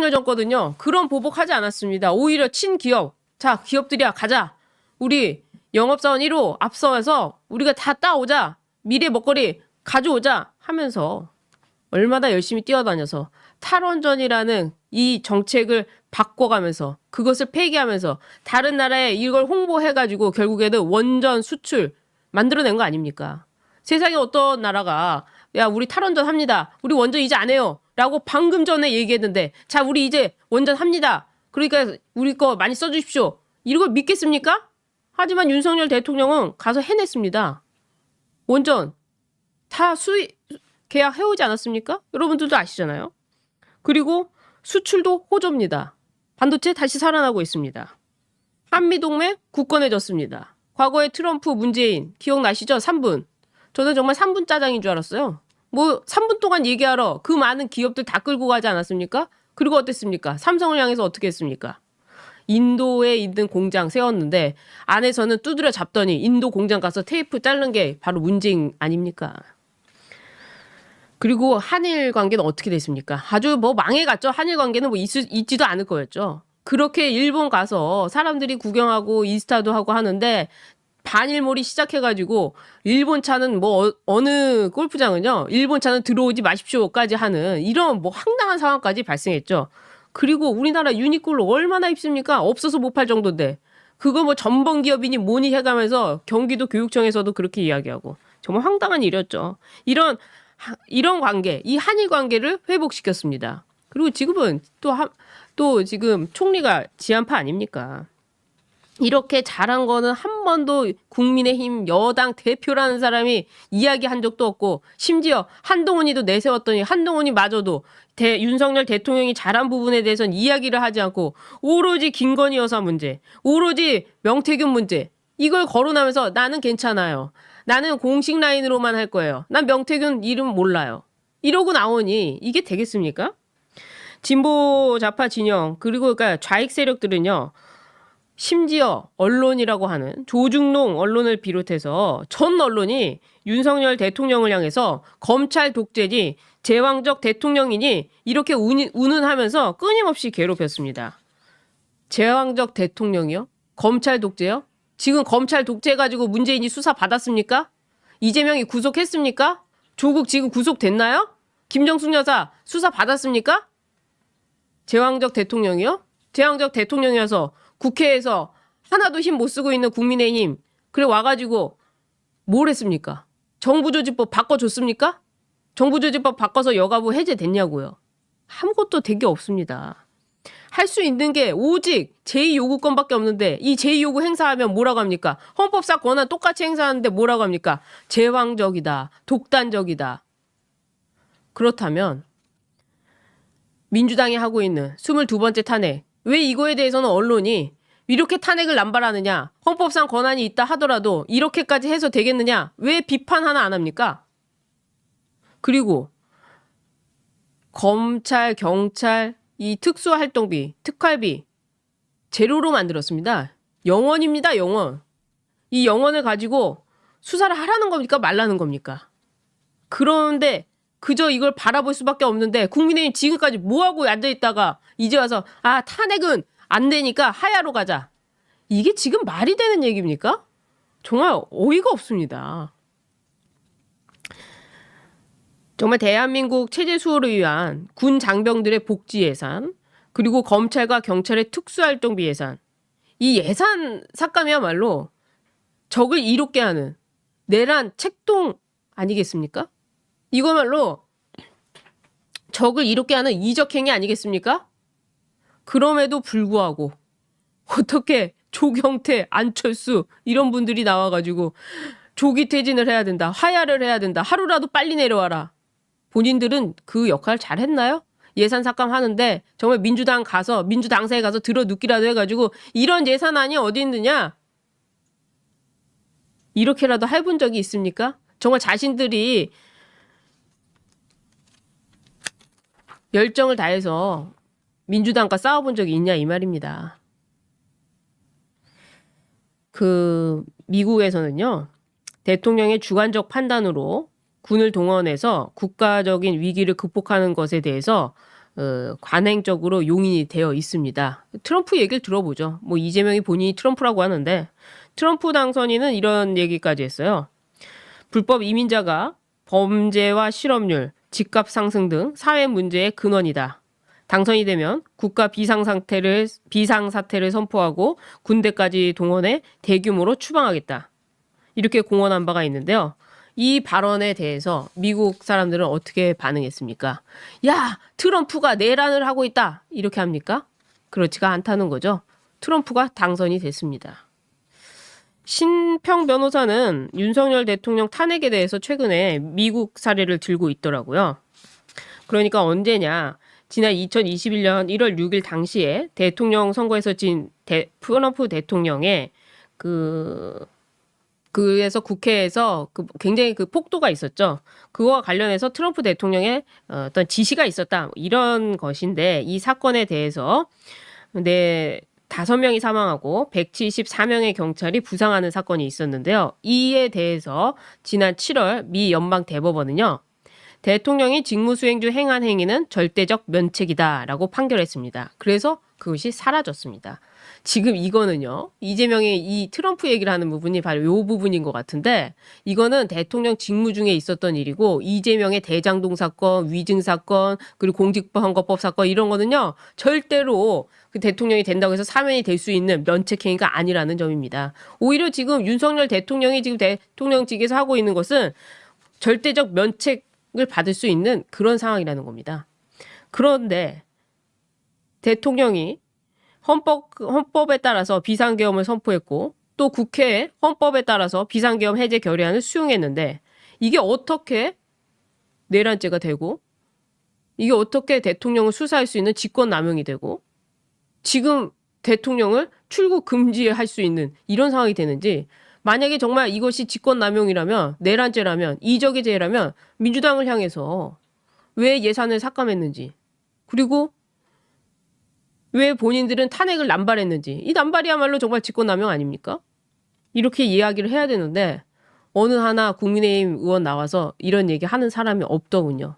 윤석열 정권은요. 그런 보복하지 않았습니다. 오히려 친기업. 자, 기업들이야 가자. 우리 영업사원 1호 앞서서 우리가 다 따오자. 미래 먹거리 가져오자 하면서 얼마나 열심히 뛰어다녀서 탈원전이라는 이 정책을 바꿔가면서 그것을 폐기하면서 다른 나라에 이걸 홍보해가지고 결국에는 원전 수출 만들어낸 거 아닙니까? 세상에 어떤 나라가 야 우리 탈원전 합니다. 우리 원전 이제 안 해요. 라고 방금 전에 얘기했는데 자 우리 이제 원전 합니다. 그러니까 우리 거 많이 써주십시오. 이걸 믿겠습니까? 하지만 윤석열 대통령은 가서 해냈습니다. 원전 다 계약 해오지 않았습니까? 여러분들도 아시잖아요. 그리고 수출도 호조입니다. 반도체 다시 살아나고 있습니다. 한미동맹 굳건해졌습니다. 과거에 트럼프, 문재인 기억나시죠? 3분. 저는 정말 3분 짜장인 줄 알았어요. 뭐 3분 동안 얘기하러 그 많은 기업들 다 끌고 가지 않았습니까? 그리고 어땠습니까? 삼성을 향해서 어떻게 했습니까? 인도에 있는 공장 세웠는데 안에서는 두드려 잡더니 인도 공장 가서 테이프 자른 게 바로 문재인 아닙니까? 그리고 한일 관계는 어떻게 됐습니까? 아주 뭐 망해갔죠. 한일 관계는 뭐 있지도 않을 거였죠. 그렇게 일본 가서 사람들이 구경하고 인스타도 하고 하는데 반일몰이 시작해가지고 일본 차는 뭐 어느 골프장은요. 일본 차는 들어오지 마십시오까지 하는 이런 뭐 황당한 상황까지 발생했죠. 그리고 우리나라 유니클로 얼마나 입습니까? 없어서 못 팔 정도인데. 그거 뭐 전범 기업이니 뭐니 해가면서 경기도 교육청에서도 그렇게 이야기하고 정말 황당한 일이었죠. 이런 관계, 이 한일 관계를 회복시켰습니다. 그리고 지금은 또 지금 총리가 지한파 아닙니까? 이렇게 잘한 거는 한 번도 국민의힘 여당 대표라는 사람이 이야기한 적도 없고 심지어 한동훈이도 내세웠더니 한동훈이마저도 윤석열 대통령이 잘한 부분에 대해서는 이야기를 하지 않고 오로지 김건희 여사 문제, 오로지 명태균 문제 이걸 거론하면서 나는 괜찮아요. 나는 공식 라인으로만 할 거예요. 난 명태균 이름 몰라요. 이러고 나오니 이게 되겠습니까? 진보 좌파 진영 그리고 그러니까 좌익 세력들은요. 심지어 언론이라고 하는 조중농 언론을 비롯해서 전 언론이 윤석열 대통령을 향해서 검찰 독재지 제왕적 대통령이니 이렇게 운운하면서 끊임없이 괴롭혔습니다. 제왕적 대통령이요? 검찰 독재요? 지금 검찰 독재해가지고 문재인이 수사 받았습니까? 이재명이 구속했습니까? 조국 지금 구속됐나요? 김정숙 여사 수사 받았습니까? 제왕적 대통령이요? 제왕적 대통령이어서 국회에서 하나도 힘 못 쓰고 있는 국민의힘 그래 와가지고 뭘 했습니까? 정부조직법 바꿔줬습니까? 정부조직법 바꿔서 여가부 해제됐냐고요. 아무것도 된 게 없습니다. 할 수 있는 게 오직 제2요구권밖에 없는데 이 제2요구 행사하면 뭐라고 합니까? 헌법상 권한 똑같이 행사하는데 뭐라고 합니까? 제왕적이다. 독단적이다. 그렇다면 민주당이 하고 있는 22번째 탄핵 왜 이거에 대해서는 언론이 이렇게 탄핵을 남발하느냐? 헌법상 권한이 있다 하더라도 이렇게까지 해서 되겠느냐? 왜 비판 하나 안 합니까? 그리고 검찰, 경찰, 이 특수활동비, 특활비 제로로 만들었습니다. 영원입니다. 영원. 이 영원을 가지고 수사를 하라는 겁니까? 말라는 겁니까? 그런데 그저 이걸 바라볼 수밖에 없는데 국민의힘 지금까지 뭐하고 앉아있다가 이제 와서 탄핵은 안 되니까 하야로 가자. 이게 지금 말이 되는 얘기입니까? 정말 어이가 없습니다. 정말 대한민국 체제 수호를 위한 군 장병들의 복지 예산 그리고 검찰과 경찰의 특수활동비 예산 이 예산 삭감이야말로 적을 이롭게 하는 내란 책동 아니겠습니까? 이거말로 적을 이롭게 하는 이적행위 아니겠습니까? 그럼에도 불구하고 어떻게 조경태, 안철수 이런 분들이 나와가지고 조기 퇴진을 해야 된다. 하야를 해야 된다. 하루라도 빨리 내려와라. 본인들은 그 역할 잘했나요? 예산 삭감하는데 정말 민주당사에 가서 들어눕기라도 해가지고 이런 예산안이 어디 있느냐? 이렇게라도 해본 적이 있습니까? 정말 자신들이 열정을 다해서 민주당과 싸워본 적이 있냐 이 말입니다. 미국에서는요. 대통령의 주관적 판단으로 군을 동원해서 국가적인 위기를 극복하는 것에 대해서 관행적으로 용인이 되어 있습니다. 트럼프 얘기를 들어보죠. 뭐 이재명이 본인이 트럼프라고 하는데 트럼프 당선인은 이런 얘기까지 했어요. 불법 이민자가 범죄와 실업률, 집값 상승 등 사회 문제의 근원이다. 당선이 되면 국가 비상사태를 선포하고 군대까지 동원해 대규모로 추방하겠다. 이렇게 공언한 바가 있는데요. 이 발언에 대해서 미국 사람들은 어떻게 반응했습니까? 야, 트럼프가 내란을 하고 있다. 이렇게 합니까? 그렇지가 않다는 거죠. 트럼프가 당선이 됐습니다. 신평 변호사는 윤석열 대통령 탄핵에 대해서 최근에 미국 사례를 들고 있더라고요. 그러니까 언제냐? 지난 2021년 1월 6일 당시에 대통령 선거에서 진 트럼프 대통령의 그래서 국회에서 굉장히 폭도가 있었죠. 그거와 관련해서 트럼프 대통령의 어떤 지시가 있었다. 이런 것인데 이 사건에 대해서 5명이 사망하고 174명의 경찰이 부상하는 사건이 있었는데요. 이에 대해서 지난 7월 미 연방 대법원은요. 대통령이 직무수행 중 행한 행위는 절대적 면책이다라고 판결했습니다. 그래서 그것이 사라졌습니다. 지금 이거는요. 이재명이 이 트럼프 얘기를 하는 부분이 바로 이 부분인 것 같은데 이거는 대통령 직무 중에 있었던 일이고 이재명의 대장동 사건, 위증 사건, 그리고 공직선거법 사건 이런 거는요. 절대로 그 대통령이 된다고 해서 사면이 될 수 있는 면책행위가 아니라는 점입니다. 오히려 지금 윤석열 대통령이 지금 대통령직에서 하고 있는 것은 절대적 면책을 받을 수 있는 그런 상황이라는 겁니다. 그런데 대통령이 헌법에 따라서 비상계엄을 선포했고 또 국회에 헌법에 따라서 비상계엄 해제 결의안을 수용했는데 이게 어떻게 내란죄가 되고 이게 어떻게 대통령을 수사할 수 있는 직권남용이 되고 지금 대통령을 출국 금지할 수 있는 이런 상황이 되는지 만약에 정말 이것이 직권남용이라면 내란죄라면 이적의 죄라면 민주당을 향해서 왜 예산을 삭감했는지 그리고 왜 본인들은 탄핵을 남발했는지 이 남발이야말로 정말 직권남용 아닙니까? 이렇게 이야기를 해야 되는데 어느 하나 국민의힘 의원 나와서 이런 얘기 하는 사람이 없더군요.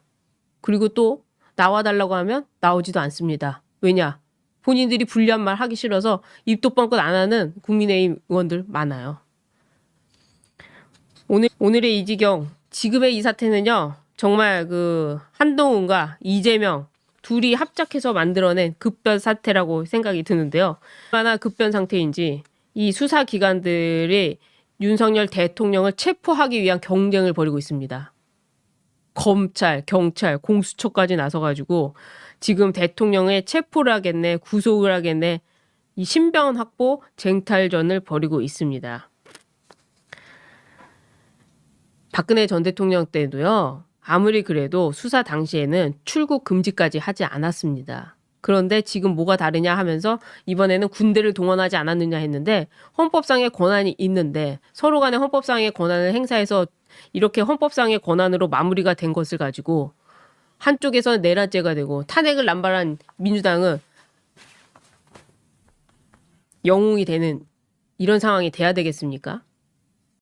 그리고 또 나와달라고 하면 나오지도 않습니다. 왜냐? 본인들이 불리한 말 하기 싫어서 입도 뻥끗 안 하는 국민의힘 의원들 많아요. 오늘의 이지경 지금의 이 사태는요. 정말 한동훈과 이재명 둘이 합작해서 만들어낸 급변 사태라고 생각이 드는데요. 얼마나 급변 상태인지 이 수사기관들이 윤석열 대통령을 체포하기 위한 경쟁을 벌이고 있습니다. 검찰, 경찰, 공수처까지 나서가지고 지금 대통령의 체포를 하겠네, 구속을 하겠네, 이 신병 확보 쟁탈전을 벌이고 있습니다. 박근혜 전 대통령 때도요. 아무리 그래도 수사 당시에는 출국 금지까지 하지 않았습니다. 그런데 지금 뭐가 다르냐 하면서 이번에는 군대를 동원하지 않았느냐 했는데 헌법상의 권한이 있는데 서로 간에 헌법상의 권한을 행사해서 이렇게 헌법상의 권한으로 마무리가 된 것을 가지고 한쪽에서는 내란죄가 되고 탄핵을 남발한 민주당은 영웅이 되는 이런 상황이 돼야 되겠습니까?